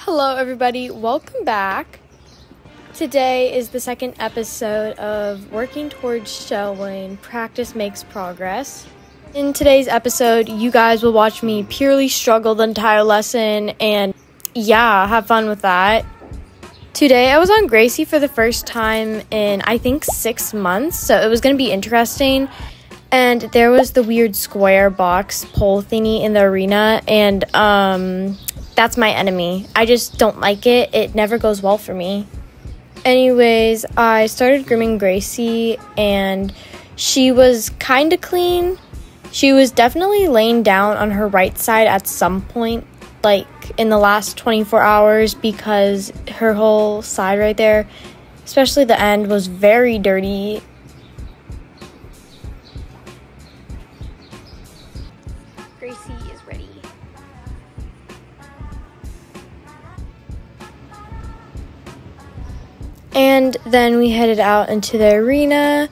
Hello everybody, welcome back. Today is the second episode of Working Towards Showing Practice Makes Progress. In today's episode, you guys will watch me purely struggle the entire lesson and have fun with that. Today I was on Gracie for the first time in I think 6 months, so it was going to be interesting. And there was the weird square box pole thingy in the arena, and that's my enemy. I just don't like it. It never goes well for me. Anyways, I started grooming Gracie, and she was kind of clean. She was definitely laying down on her right side at some point, like in the last 24 hours, because her whole side right there, especially the end, was very dirty. Gracie is ready. And then we headed out into the arena.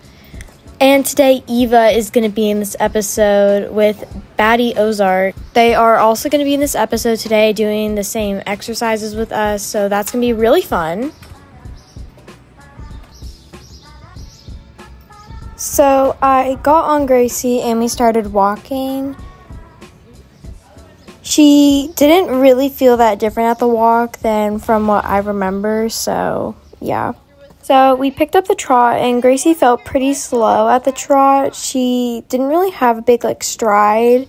And today Eva is going to be in this episode with Baddie Ozark. They are also going to be in this episode today doing the same exercises with us, so that's going to be really fun. So I got on Gracie and we started walking. She didn't really feel that different at the walk than from what I remember, so yeah. So we picked up the trot and Gracie felt pretty slow at the trot. She didn't really have a big stride.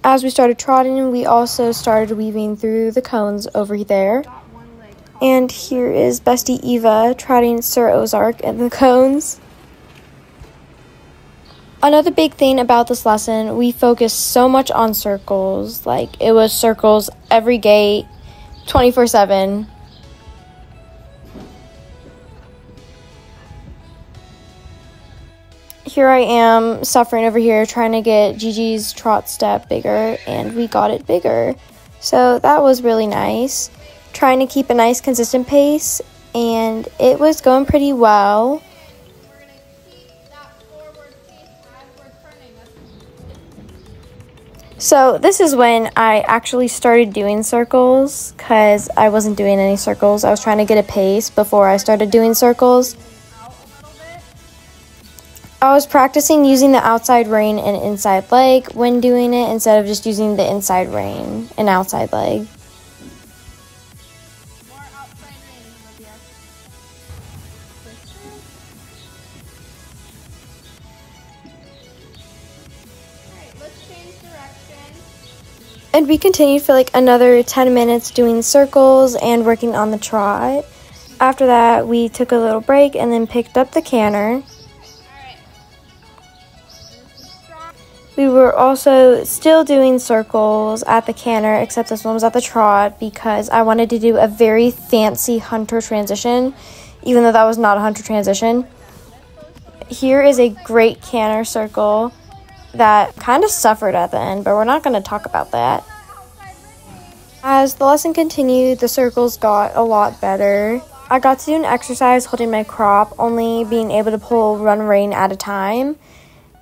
As we started trotting, we also started weaving through the cones over there. And here is Bestie Eva trotting Sir Ozark in the cones. Another big thing about this lesson, we focused so much on circles. It was circles every gate, 24/7. Here I am suffering over here trying to get Gigi's trot step bigger, and we got it bigger. So that was really nice. Trying to keep a nice consistent pace, and it was going pretty well. So this is when I actually started doing circles, because I wasn't doing any circles. I was trying to get a pace before I started doing circles. I was practicing using the outside rein and inside leg when doing it, instead of just using the inside rein and outside leg. And we continued for another 10 minutes doing circles and working on the trot. After that, we took a little break and then picked up the canter. We were also still doing circles at the canter, except this one was at the trot, because I wanted to do a very fancy hunter transition, even though that was not a hunter transition. Here is a great canter circle that kind of suffered at the end, but we're not going to talk about that. As the lesson continued, the circles got a lot better. I got to do an exercise holding my crop, only being able to pull one rein at a time,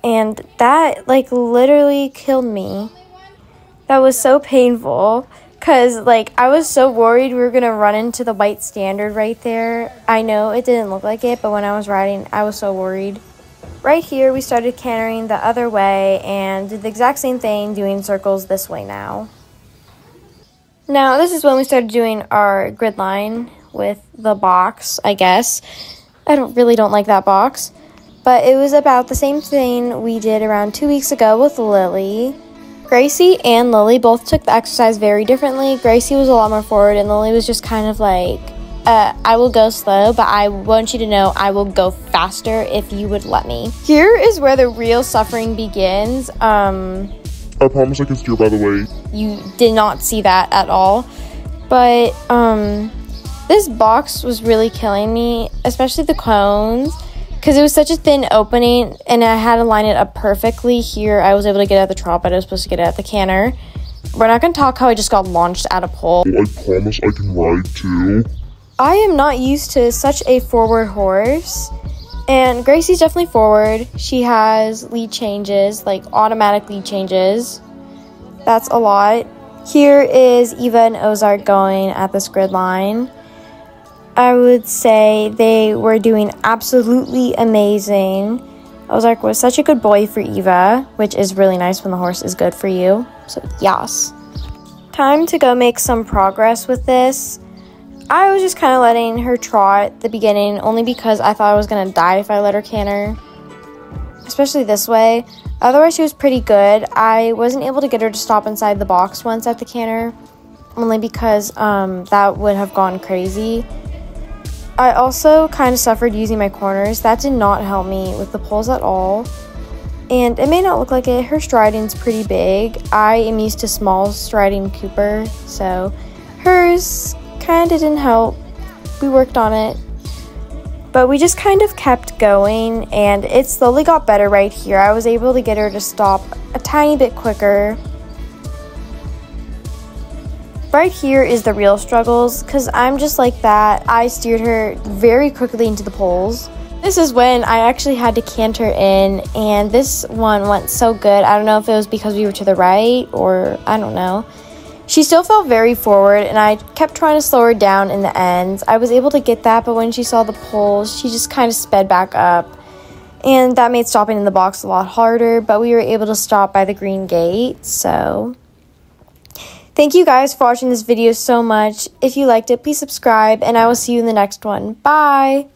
and that literally killed me. That was so painful, because I was so worried we were going to run into the white standard right there. I know it didn't look like it, but when I was riding, I was so worried. Right here, we started cantering the other way and did the exact same thing, doing circles this way now. Now, this is when we started doing our grid line with the box, I guess. I really don't like that box. But it was about the same thing we did around 2 weeks ago with Lily. Gracie and Lily both took the exercise very differently. Gracie was a lot more forward, and Lily was just kind of I will go slow, but I want you to know I will go faster if you would let me. Here is where the real suffering begins. I promise I can steer, by the way. You did not see that at all. But, this box was really killing me, especially the cones, because it was such a thin opening, and I had to line it up perfectly. Here, I was able to get it at the trot, but I was supposed to get it at the canter. We're not going to talk how I just got launched at a pole. I promise I can ride, too. I am not used to such a forward horse, and Gracie's definitely forward. She has lead changes, automatic lead changes. That's a lot. Here is Eva and Ozark going at this grid line. I would say they were doing absolutely amazing. Ozark was such a good boy for Eva, which is really nice when the horse is good for you. So, yes. Time to go make some progress with this. I was just kind of letting her trot at the beginning, only because I thought I was going to die if I let her canter. Especially this way. Otherwise, she was pretty good. I wasn't able to get her to stop inside the box once at the canter, only because that would have gone crazy. I also kind of suffered using my corners. That did not help me with the poles at all. And it may not look like it, her striding's pretty big. I am used to small striding Cooper, so hers kind of didn't help. We worked on it. But we just kind of kept going, and it slowly got better right here. I was able to get her to stop a tiny bit quicker. Right here is the real struggles, because I'm just like that. I steered her very quickly into the poles. This is when I actually had to canter in, and this one went so good. I don't know if it was because we were to the right, or I don't know. She still felt very forward, and I kept trying to slow her down in the ends. I was able to get that, but when she saw the poles, she just kind of sped back up. And that made stopping in the box a lot harder, but we were able to stop by the green gate, so... Thank you guys for watching this video so much. If you liked it, please subscribe, and I will see you in the next one. Bye!